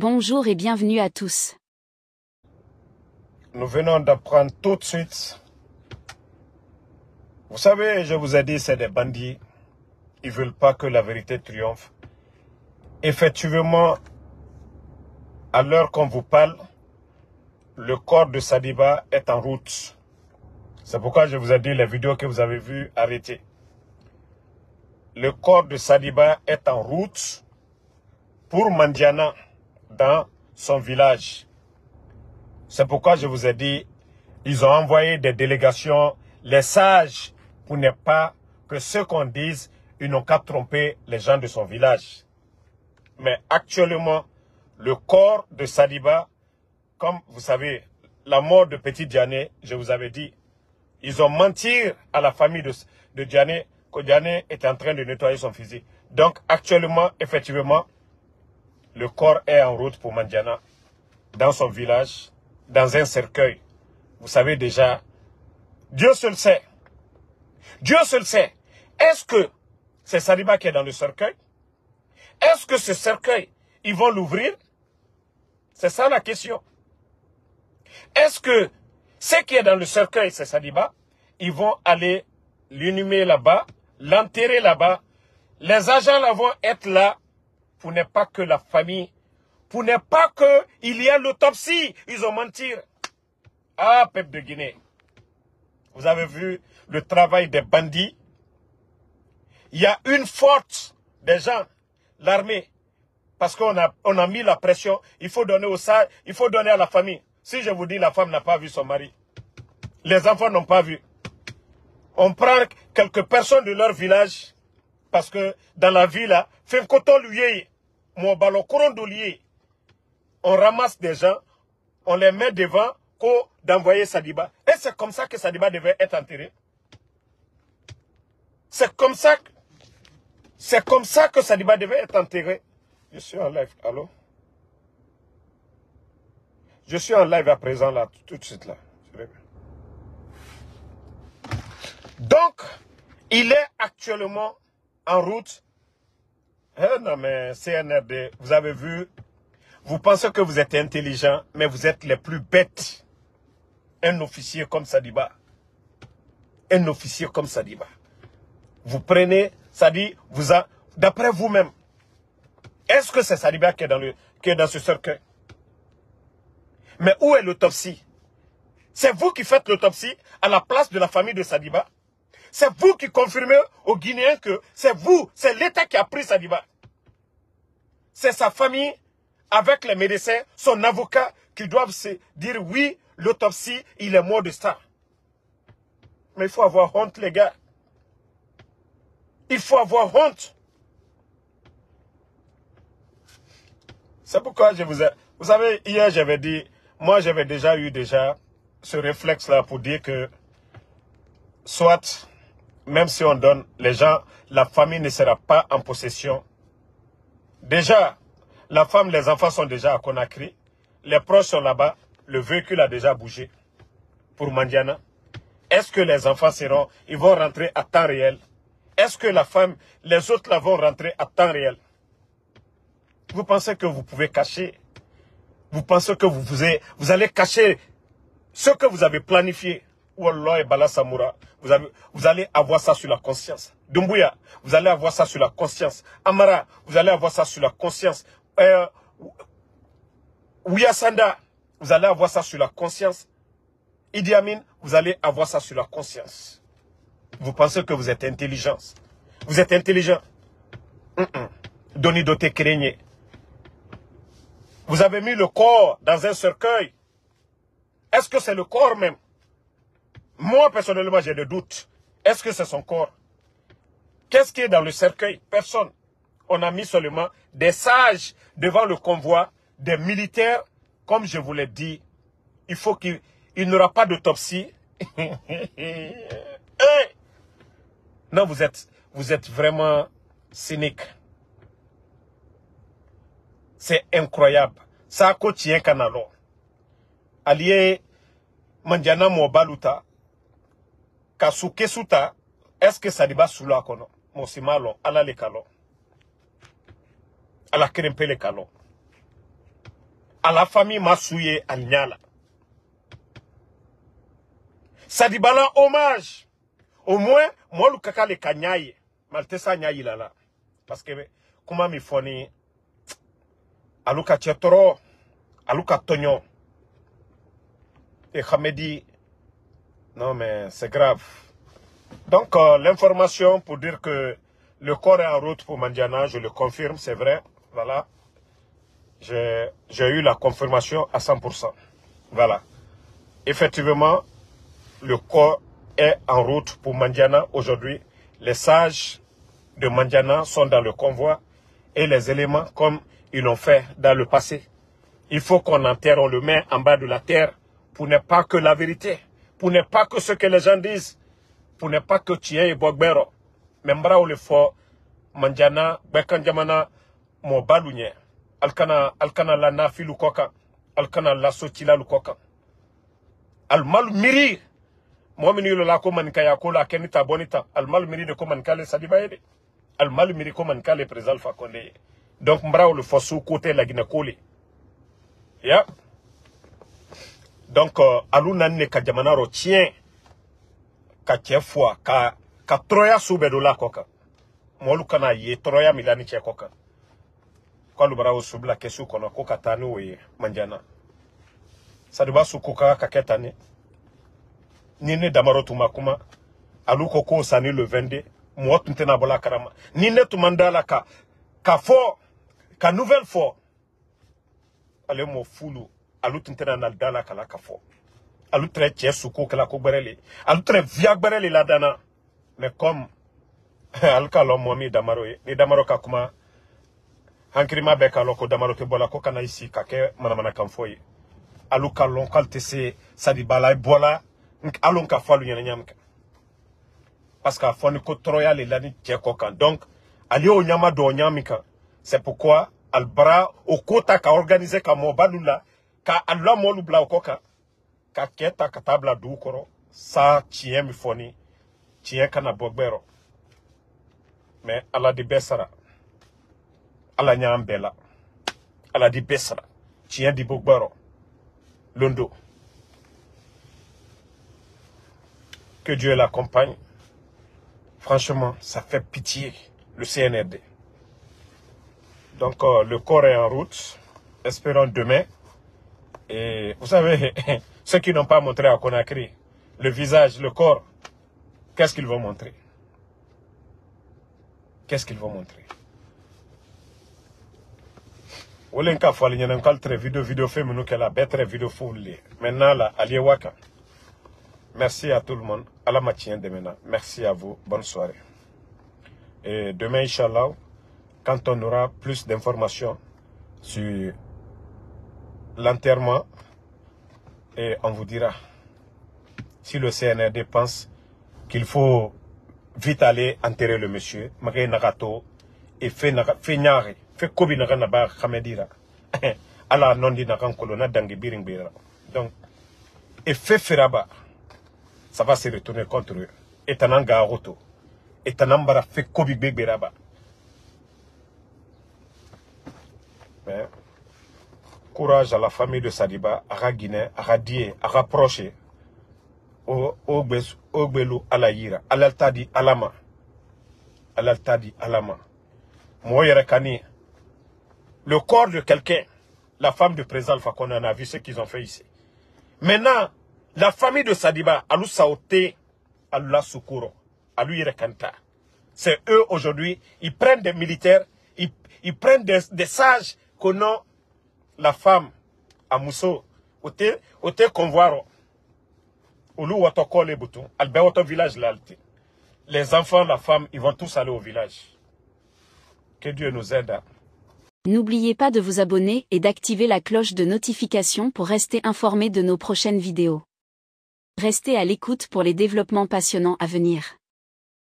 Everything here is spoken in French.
Bonjour et bienvenue à tous. Nous venons d'apprendre tout de suite. Vous savez, je vous ai dit, c'est des bandits. Ils ne veulent pas que la vérité triomphe. Effectivement, à l'heure qu'on vous parle, le corps de Sadiba est en route. C'est pourquoi je vous ai dit les vidéos que vous avez vues, arrêtez. Le corps de Sadiba est en route pour Mandiana, dans son village. C'est pourquoi je vous ai dit, ils ont envoyé des délégations, les sages, pour ne pas que ce qu'on dise, ils n'ont qu'à tromper les gens de son village. Mais actuellement, le corps de Sadiba, comme vous savez, la mort de Petit Diané, je vous avais dit, ils ont menti à la famille de Diané, que Diané était en train de nettoyer son fusil. Donc actuellement, effectivement, le corps est en route pour Mandiana, dans son village, dans un cercueil. Vous savez déjà, Dieu seul sait. Dieu seul sait. Est-ce que c'est Sadiba qui est dans le cercueil? Est-ce que ce cercueil, ils vont l'ouvrir? C'est ça la question. Est-ce que ce qui est dans le cercueil, c'est Sadiba? Ils vont aller l'inhumer là-bas, l'enterrer là-bas. Les agents là vont être là pour ne pas que la famille, pour ne pas qu'il y ait l'autopsie. Ils ont menti. Ah, peuple de Guinée. Vous avez vu le travail des bandits. Il y a une force des gens, l'armée, parce qu'on a mis la pression. Il faut donner au sage, il faut donner à la famille. Si je vous dis la femme n'a pas vu son mari, les enfants n'ont pas vu. On prend quelques personnes de leur village, parce que dans la ville, on ramasse des gens, on les met devant d'envoyer Sadiba. Et c'est comme ça que Sadiba devait être enterré. C'est comme ça que Sadiba devait être enterré. Je suis en live, allô? Je suis en live à présent là, tout de suite là. Donc, il est actuellement en route. Eh non mais CNRD, vous avez vu, vous pensez que vous êtes intelligent, mais vous êtes les plus bêtes. Un officier comme Sadiba. Un officier comme Sadiba. Vous prenez, ça dit, d'après vous-même, est-ce que c'est Sadiba qui est dans ce cercueil? Mais où est l'autopsie? C'est vous qui faites l'autopsie à la place de la famille de Sadiba. C'est vous qui confirmez aux Guinéens que c'est vous, c'est l'État qui a pris Sadiba. C'est sa famille, avec les médecins, son avocat, qui doivent se dire oui, l'autopsie, il est mort de ça. Mais il faut avoir honte, les gars. Il faut avoir honte. C'est pourquoi je vous ai... Vous savez, hier, j'avais dit... Moi, j'avais déjà eu ce réflexe-là pour dire que... Soit, même si on donne les gens, la famille ne sera pas en possession. Déjà, la femme, les enfants sont déjà à Conakry. Les proches sont là-bas. Le véhicule a déjà bougé. Pour Mandiana. Est-ce que les enfants ils vont rentrer à temps réel? Est-ce que la femme, les autres là vont rentrer à temps réel? Vous pensez que vous pouvez cacher? Vous pensez que vous allez cacher ce que vous avez planifié? Wallah et Bala Samoura, vous allez avoir ça sur la conscience. Doumbouya, vous allez avoir ça sur la conscience. Amara, vous allez avoir ça sur la conscience. Ouyasanda, vous allez avoir ça sur la conscience. Idi Amin, vous allez avoir ça sur la conscience. Vous pensez que vous êtes intelligent. Vous êtes intelligent. Doni Doté Kérénié. Vous avez mis le corps dans un cercueil. Est-ce que c'est le corps même? Moi, personnellement, j'ai des doutes. Est-ce que c'est son corps? Qu'est-ce qui est dans le cercueil? Personne. On a mis seulement des sages devant le convoi, des militaires. Comme je vous l'ai dit, il faut qu'il n'aura pas d'autopsie. Non, vous êtes vraiment cynique. C'est incroyable. Ça a tient canalo. Allié Mandiana Mobaluta. Kasuke Suta. Est-ce que Sadiba Soula kono? Mosimalo. Ala le kalo. Ala kerempe le kalo. à la famille Massouye à Niala. Sadibala hommage. Au moins, moi le kaka le kanyaye. Maltesa nyayi là. Parce que, comment mi foni, aluka tchetoro, aluka tonyo. Et Khamedi, non mais c'est grave. Donc, l'information pour dire que le corps est en route pour Mandiana, je le confirme, c'est vrai. Voilà. J'ai eu la confirmation à 100%. Voilà. Effectivement, le corps est en route pour Mandiana aujourd'hui. Les sages de Mandiana sont dans le convoi et les éléments comme ils l'ont fait dans le passé. Il faut qu'on enterre, on le met en bas de la terre pour ne pas que la vérité, pour ne pas que ce que les gens disent, pour ne pas que Tien et Bogbero, membra ou le fort, Mandiana, Bekanjamana, mo balunye, alkana la nafi lukoka, alkana la sotila lukoka. Al mal miri, mo mini la ko mankaya ko la kenita bonita, al mal miri de ko mankale sadibaede, al mal miri ko mankale président Fakonde. Donc mbra ou le fort sous côté la Guinée-Koli. Yeah. Donc, aluna ne ka jamana ro Tien, ka chefwa, ka troya soubedola koka. Molu kana ye troya milani che koka. Kwa lubara usubla kesu kono koka tanu we Mandiana. Saduba su koka kaketani. Nine damaro tumakuma. Alu koko sani le 22. Mwot ntena bola karama. Nine tumandala ka fo, ka nouvelle fo. Ale mo fulu. Alu tintena naldala kala ka fo. Alu tre che suko kala ko berele. Alu tre via berele la dana. Mais comme alka lo momi damaro ni damaro ka kuma hankirima be ka lo ko damaro te bola ko kana isi ka ke manamana kan foyi. Alu ka lon kalte se sadibala bola alon ka falu nyana nyamka. Parce que foni ko troya le lani che ko kan. Donc ali o nyama do nyamika. C'est pourquoi albra au kota ka organiser ka mo balula ka Allah mo lubla koka ka keta ka tabla du koro sa Tien mi foni Tien kana bogbero. Mais Allah di besara. Allah nyambela. Allah di besara. Tien di bogbero. Londo. Que Dieu l'accompagne. Franchement, ça fait pitié, le CNRD. Donc, le corps est en route. Espérons demain. Et vous savez, ceux qui n'ont pas montré à Conakry, le visage, le corps, qu'est-ce qu'ils vont montrer? Qu'est-ce qu'ils vont montrer? Olenka fali nyankal très vidéo fait nous qu'elle a bête vidéo foule. Maintenant là, aliewaka. Merci à tout le monde. À la matinée de maintenant. Merci à vous. Bonne soirée. Et demain, Inch'Allah, quand on aura plus d'informations sur l'enterrement, et on vous dira si le CNRD pense qu'il faut vite aller enterrer le monsieur, Magé Nagato, et fait nyare, fait kobi naganaba Khamedira. Allah non dit nagan kolona dangi biring bira. Donc, et fait feraba, ça va se retourner contre eux. Et tananga roto. Et tanambara fait kobi biraba. Mais, courage à la famille de Sadiba, à Guinée, à Dié, à rapprocher. Ogbelu alayira, alaltadi alama. Alaltadi alama. Moyerekani. Le corps de quelqu'un, la femme de président Alpha Condé, on a vu ce qu'ils ont fait ici. Maintenant, la famille de Sadiba, Alou Saoté, Alou Soukoro, Alou Yerekanta. C'est eux aujourd'hui, ils prennent des militaires, ils prennent des sages qu'on a la femme à Mousso, au convoi. Village les enfants, la femme, ils vont tous aller au village. Que Dieu nous aide. N'oubliez pas de vous abonner et d'activer la cloche de notification pour rester informé de nos prochaines vidéos. Restez à l'écoute pour les développements passionnants à venir.